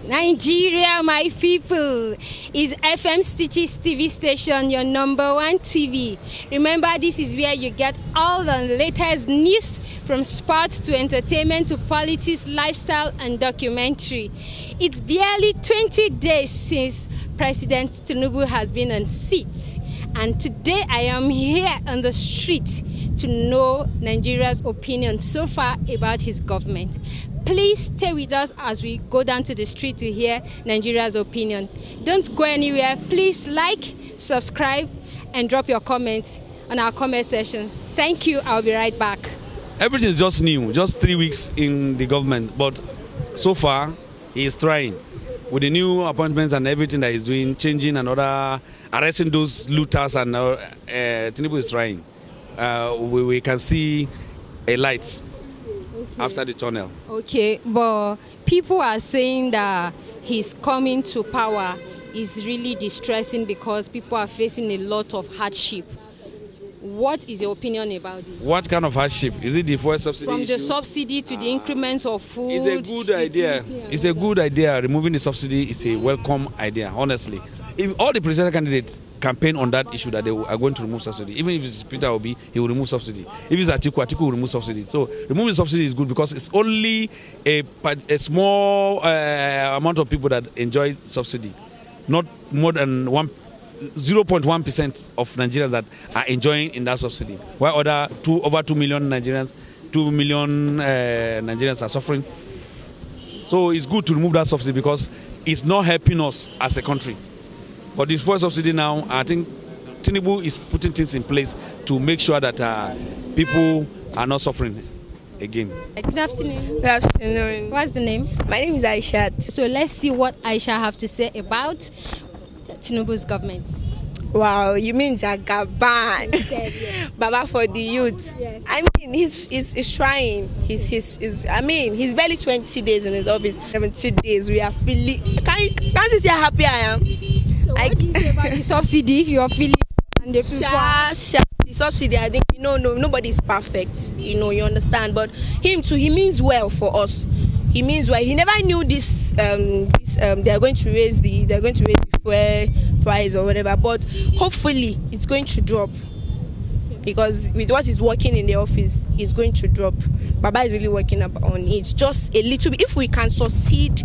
Nigeria, my people, is FM Stitches TV station, your number one TV. Remember, this is where you get all the latest news from sports to entertainment to politics, lifestyle, and documentary. It's barely 20 days since President Tinubu has been on seat, and today I am here on the street to know Nigeria's opinion so far about his government. Please stay with us as we go down to the street to hear Nigeria's opinion. Don't go anywhere. Please like, subscribe, and drop your comments on our comment section. Thank you. I'll be right back. Everything is just new, just 3 weeks in the government, but so far he is trying. With the new appointments and everything that he's doing, changing and arresting those looters, and Tinubu is trying. We can see a light after the tunnel. Okay, but people are saying that his coming to power is really distressing because people are facing a lot of hardship. What is your opinion about this? What kind of hardship? Is it the fuel subsidy From issue? the subsidy to the increments of food. It's a good idea. It's a good idea. Removing the subsidy is a welcome idea, honestly. If all the presidential candidates campaign on that issue that they are going to remove subsidy, even if it's Peter Obi, he will remove subsidy. If it's Atiku will remove subsidy. So removing subsidy is good because it's only a small amount of people that enjoy subsidy, not more than 0.1% of Nigerians that are enjoying in that subsidy, while over 2 million Nigerians are suffering. So it's good to remove that subsidy because it's not helping us as a country. But this fuel subsidy now, I think Tinubu is putting things in place to make sure that people are not suffering again. Good afternoon. Good afternoon. What's the name? My name is Aisha. So let's see what Aisha have to say about Tinubu's government. Wow, you mean Jagaban? Yes. Baba for the youth. Yes. I mean, he's trying. He's barely 20 days in his office. 70 days. We are feeling. Can't you see how happy I am? So what do you say about the subsidy if you are feeling and the people? The subsidy, I think, nobody is perfect. You understand. But him too, he means well for us. He means well. He never knew this. They're going to raise the fuel price or whatever. But hopefully, it's going to drop. Because with what is working in the office, it's going to drop. Baba is really working on it. Just a little bit. If we can succeed,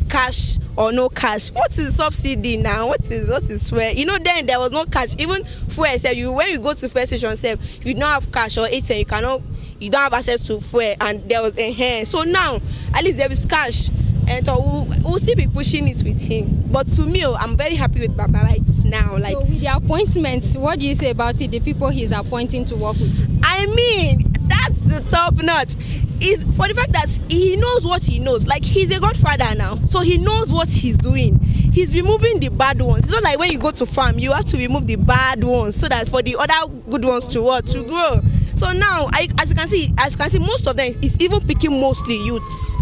cash or no cash. What is subsidy now? What is fuel? Then there was no cash. Even fuel, when you go to fuel station, if you don't have cash or ATM, you don't have access to fuel, and there was a hand. So now, at least there is cash, and we'll still be pushing it with him. But to me, I'm very happy with Baba right now. So with the appointments, what do you say about it? The people he's appointing to work with him? I mean, that's the top notch. Is for the fact that he knows what he knows. Like, he's a godfather now, so he knows what he's doing. He's removing the bad ones. It's not like when you go to farm, you have to remove the bad ones so that for the other good ones to grow. So now, as you can see, most of them is even picking mostly youths.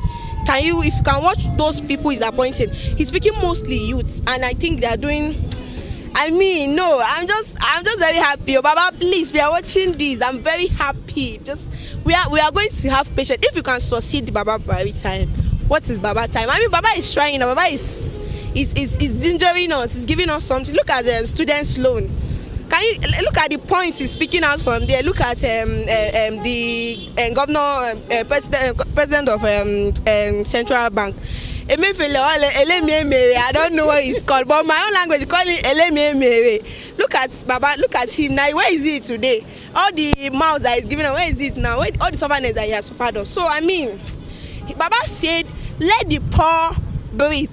If you can watch those people he's appointing, he's picking mostly youths, and I think they are doing. I'm just very happy. Baba, please, we are watching this. I'm very happy. We are going to have patience. If you can succeed Baba by every time, what is Baba time? Baba is trying. Baba is gingering us. He's giving us something. Look at the students' loan. Can you look at the points he's speaking out from there? Look at the governor, president of Central Bank. I don't know what he's called, but my own language is calling Elemie. Look at Baba, look at him now. Where is he today? All the mouths that he's giving, where is it now? All the suffering that he has suffered of. So Baba said, let the poor breathe.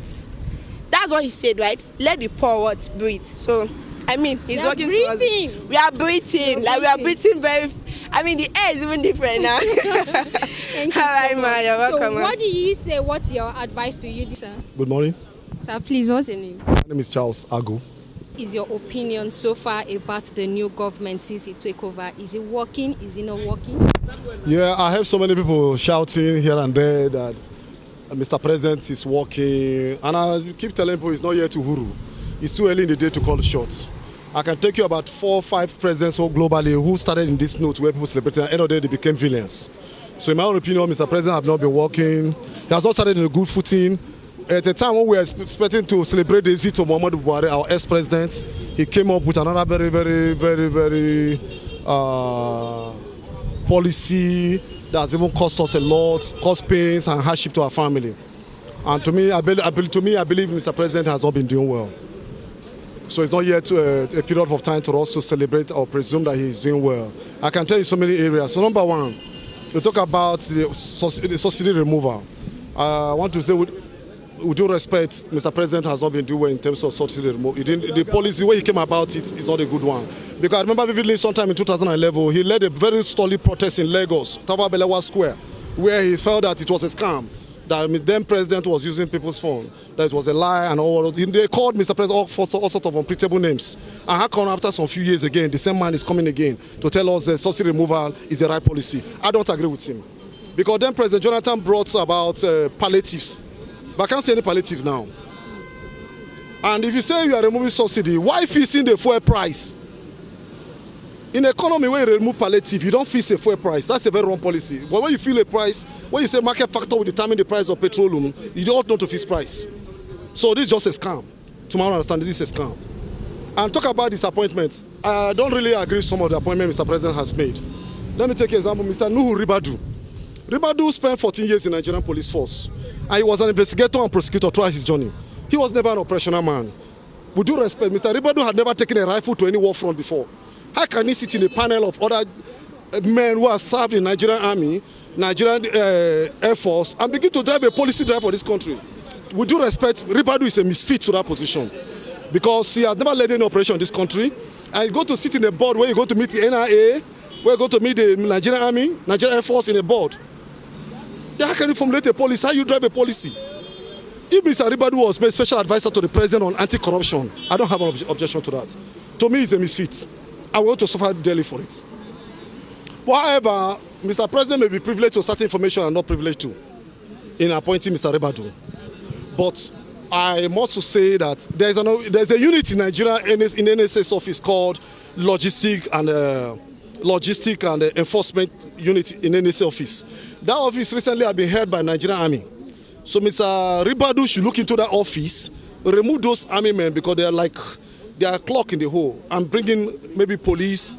That's what he said, right? Let the poor breathe. So he's working towards it. We are breathing. We are breathing very. The air is even different now. Thank you. All right, ma, you're welcome. So what do you say? What's your advice to you, sir? Good morning. Sir, please, what's your name? My name is Charles Agu. Is your opinion so far about the new government since it took over? Is it working? Is it not working? Yeah, I have so many people shouting here and there that Mr. President is working, and I keep telling people it's not yet to huru. It's too early in the day to call the shots. I can take you about 4 or 5 presidents globally who started in this note where people celebrated, and at the end of the day they became villains. So in my own opinion, Mr. President has not been working. He has not started in a good footing. At the time when we were expecting to celebrate the visit of Muhammadu Buhari, our ex-president, he came up with another very policy that has even cost us a lot, caused pains and hardship to our family. And to me, I believe Mr. President has not been doing well. So it's not yet a period of time to also celebrate or presume that he is doing well. I can tell you so many areas. So number one, we talk about the subsidy removal. I want to say with due respect, Mr. President has not been doing well in terms of subsidy removal. The policy, where he came about it, is not a good one. Because I remember vividly sometime in 2011, he led a very stolid protest in Lagos, Tafa Balewa Square, where he felt that it was a scam, that the then president was using people's phone, that it was a lie and all. They called Mr. President for all sorts of unpredictable names. And how come after some few years again, the same man is coming again to tell us that subsidy removal is the right policy? I don't agree with him. Because then President Jonathan brought about palliatives. But I can't see any palliative now. And if you say you are removing subsidy, why fixing the fuel price? In the economy where you remove palliative, you don't fix the fuel price. That's a very wrong policy. But when you feel a price, when you say market factor will determine the price of petroleum, you don't know to fix price. So this is just a scam. To my understanding, this is a scam. And talk about disappointments. I don't really agree with some of the appointments Mr. President has made. Let me take an example. Mr. Nuhu Ribadu. Ribadu spent 14 years in the Nigerian police force. And he was an investigator and prosecutor throughout his journey. He was never an operational man. With due respect, Mr. Ribadu had never taken a rifle to any war front before. How can he sit in a panel of other men who have served in Nigerian Army, Nigerian Air Force, and begin to drive a policy drive for this country? With due respect, Ribadu is a misfit to that position because he has never led any operation in this country. And you go to sit in a board where you go to meet the NIA, where you go to meet the Nigerian Army, Nigerian Air Force in a board. Then how can you formulate a policy? How you drive a policy? If Mr. Ribadu was made special advisor to the president on anti-corruption, I don't have an objection to that. To me, it's a misfit. I want to suffer daily for it. However, Mr. President may be privileged to certain information and not privileged to in appointing Mr. Ribadu. But I must say that there's a unit in Nigeria in NSS office called Logistic and Enforcement Unit in NSA office. That office recently has been held by Nigerian Army. So Mr. Ribadu should look into that office, remove those army men because they are clock in the hole and bringing maybe police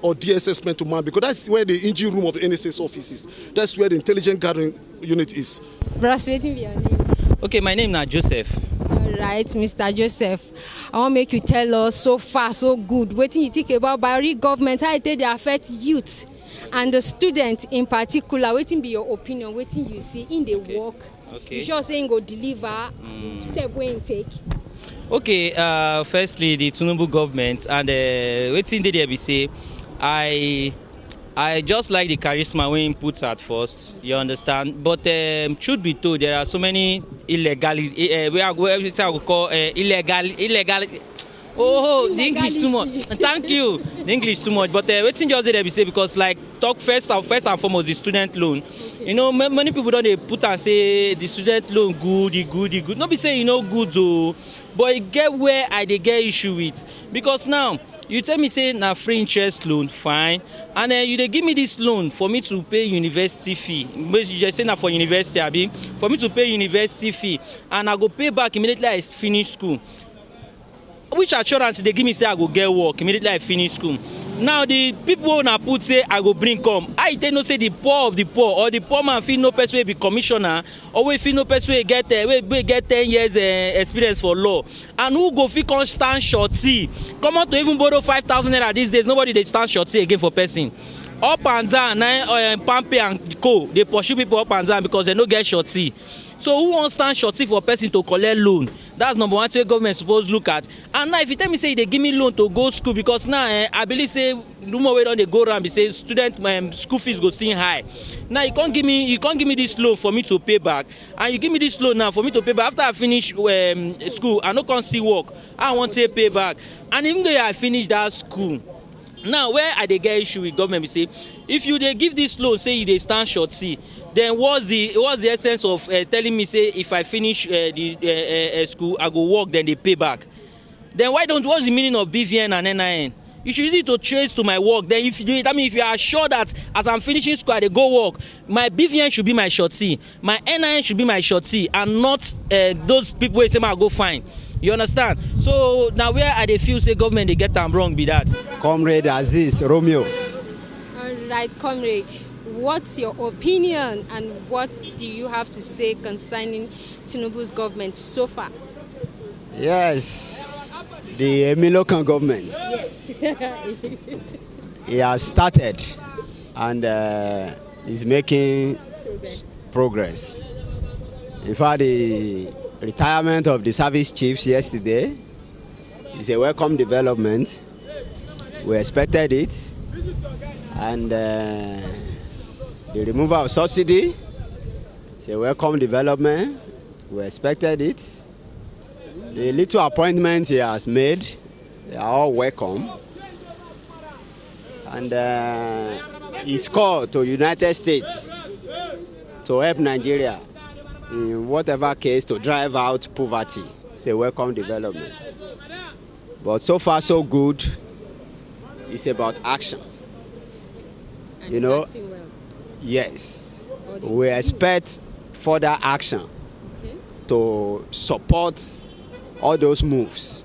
or DSS men to man because that's where the engine room of the NSS office is. That's where the intelligent gathering unit is. Bros, waiting for your name. Okay, my name is Joseph. All right, Mr. Joseph. I want to make you tell us so far, so good. What do you think about Buhari government? How they affect youth and the students in particular? What be your opinion? What you see in the work? Okay. You sure saying go deliver step when take? Okay, firstly, the Tinubu government and waiting they be say, I just like the charisma when he puts at first, you understand. But truth be told, there are so many illegal. Oh, the English too much. Thank you. The English too much. But waiting just they be say because like talk first and foremost the student loan. You know, many people don't they put and say the student loan good. Not be saying good though. But it get where I they get issue with because now you tell me say na free interest loan fine and you they give me this loan for me to pay university fee. But you just say na for university abi for me to pay university fee and I go pay back immediately I finish school. Which assurance they give me say I go get work immediately I finish school? Now the people who put say I go bring come. I tell no say the poor of the poor or the poor man feel no person will be commissioner or we feel no person will get 10 years experience for law. And who go fit come stand shorty? Come out to even borrow 5,000 naira these days. Nobody they stand shorty again for person. Up and down, Pampe and Co. They pursue people up and down because they no get shorty. So who wants stand shorty for person to collect loan? That's number one thing government supposed look at. And now if you tell me say they give me loan to go school because now I believe say rumor way down they go around be say student school fees go still high. Now you can't give me this loan for me to pay back, and you give me this loan now for me to pay back after I finish school. I no can't see work. I want to pay back, and even though I finish that school. Now where I dey get issue with government be say if you dey give this loan say you dey stand short see then what's the essence of telling me say if I finish the school I go work then they pay back? Then what's the meaning of BVN and NIN? You should use it to trace to my work. Then if you do it, if you are sure that as I'm finishing school, I dey go work, my BVN should be my shorty, my NIN should be my shorty, and not those people wey say I go fine. You understand? So now where I dey feel say government dey get them wrong be that. Comrade Aziz Romeo. All right, comrade. What's your opinion and what do you have to say concerning Tinubu's government so far? Yes, the Emilokan government. Yes. He has started and is making progress. In fact, the retirement of the service chiefs yesterday is a welcome development. We expected it, and the removal of subsidy is a welcome development. We expected it. The little appointments he has made, they are all welcome. And his call to United States to help Nigeria in whatever case to drive out poverty. It's a welcome development. But so far so good. It's about action. And you know, well. Yes. We expect further action to support all those moves.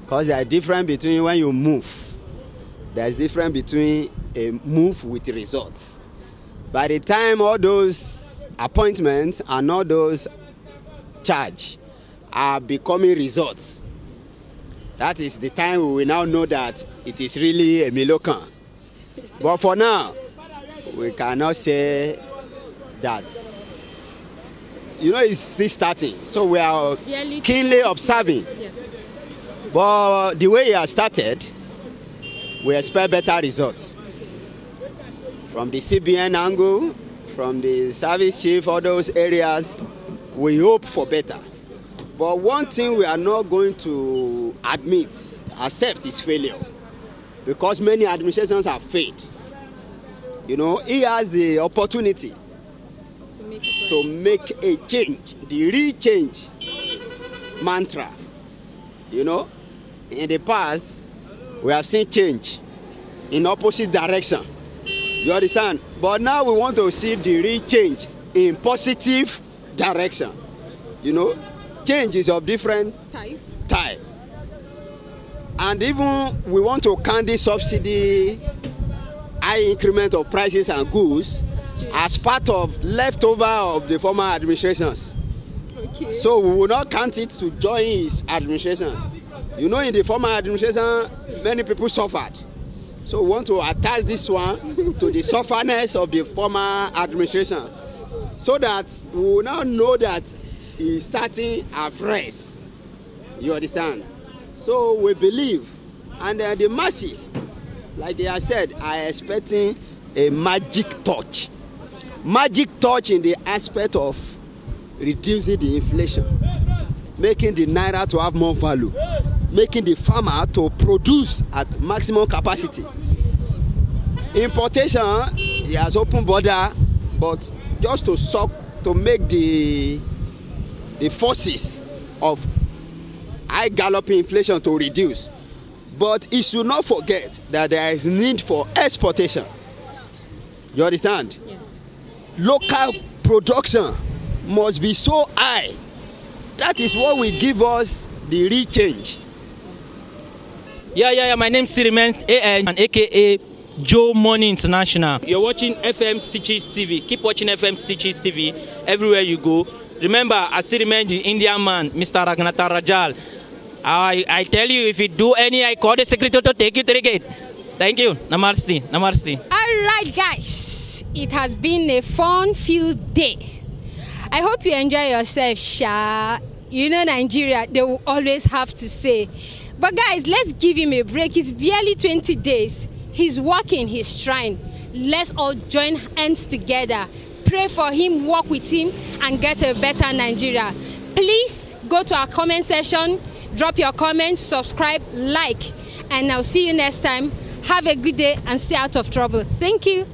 Because there is difference between when you move. There's difference between a move with results. By the time all those appointments and all those charge are becoming results, that is the time we will now know that it is really a Milokan. But for now, we cannot say that. You know, it's still starting, so we are keenly observing. Yes. But the way it has started, we expect better results. From the CBN angle, from the service chief, all those areas, we hope for better. But one thing we are not going to accept is failure. Because many administrations have failed. You know, he has the opportunity to make a change, the real change mantra. You know, in the past, we have seen change in opposite direction. You understand? But now we want to see the real change in positive direction. You know, change is of different type. And even we want to count this subsidy, high increment of prices and goods as part of leftover of the former administrations. Okay. So we will not count it to join his administration. You know, in the former administration, many people suffered. So we want to attach this one to the sufferness of the former administration, so that we will now know that he's starting afresh. You understand? So we believe, and the masses, like they have said, are expecting a magic touch. Magic touch in the aspect of reducing the inflation, making the naira to have more value, making the farmer to produce at maximum capacity. Importation, he has open border, but just to make the forces of high galloping inflation to reduce. But he should not forget that there is need for exportation. You understand? Yes. Local production must be so high. That is what will give us the real change. Yeah. My name is Siriman AN, aka Joe Money International. You're watching FM Stitches TV. Keep watching FM Stitches TV everywhere you go. Remember, I still remain the Indian man, Mr. Raghunathan Rajal. I tell you, if you do any, I call the secretary to take you to the gate. Thank you. Namaste. Namaste. All right, guys. It has been a fun-filled day. I hope you enjoy yourself, Sha. You know, Nigeria, they will always have to say. But guys, let's give him a break. It's barely 20 days. He's working, he's trying. Let's all join hands together. Pray for him, work with him, and get a better Nigeria. Please go to our comment section, drop your comments, subscribe, like, and I'll see you next time. Have a good day and stay out of trouble. Thank you.